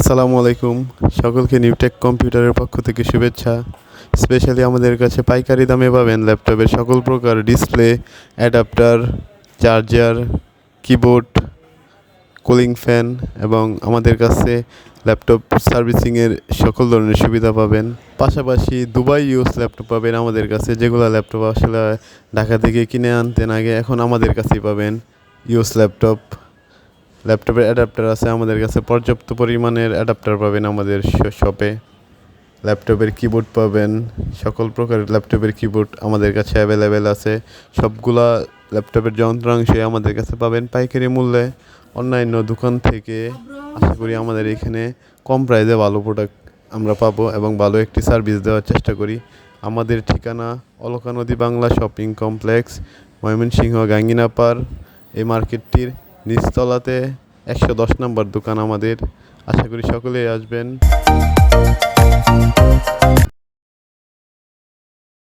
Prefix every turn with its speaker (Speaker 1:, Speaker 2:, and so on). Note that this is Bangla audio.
Speaker 1: আসসালামু আলাইকুম। সকলকে নিউটেক কম্পিউটারের পক্ষ থেকে শুভেচ্ছা। স্পেশালি আমাদের কাছে পাইকারি দামে পাবেন ল্যাপটপের সকল প্রকার display, adapter, charger, keyboard, cooling fan এবং আমাদের কাছে ল্যাপটপ সার্ভিসিংয়ের সকল ধরনের সুবিধা পাবেন। পাশাপাশি দুবাই ইউএস ল্যাপটপ পাবেন আমাদের কাছে, যেগুলো ল্যাপটপ আসলে ঢাকা থেকে কিনে আনতেন আগে, এখন আমাদের কাছেই পাবেন ইউএস ল্যাপটপ। ল্যাপটপের অ্যাডাপ্টার আছে আমাদের কাছে, পর্যাপ্ত পরিমাণের অ্যাডাপ্টার পাবেন আমাদের শপে। ল্যাপটপের কিবোর্ড পাবেন, সকল প্রকার ল্যাপটপের কিবোর্ড আমাদের কাছে অ্যাভেলেবেল আছে। সবগুলা ল্যাপটপের যন্ত্রাংশে আমাদের কাছে পাবেন পাইকারি মূল্যে। অন্যান্য দোকান থেকে আশা করি আমাদের এখানে কম প্রাইসে ভালো প্রোডাক্ট আমরা পাবো এবং ভালো একটি সার্ভিস দেওয়ার চেষ্টা করি। আমাদের ঠিকানা অলকা নদী বাংলা শপিং কমপ্লেক্স, ময়মনসিংহ গাঙ্গিনাপাড়। এই মার্কেটটির নিচতলাতে 110 নম্বর দোকান আমাদের। আশা করি সকলেই আসবেন।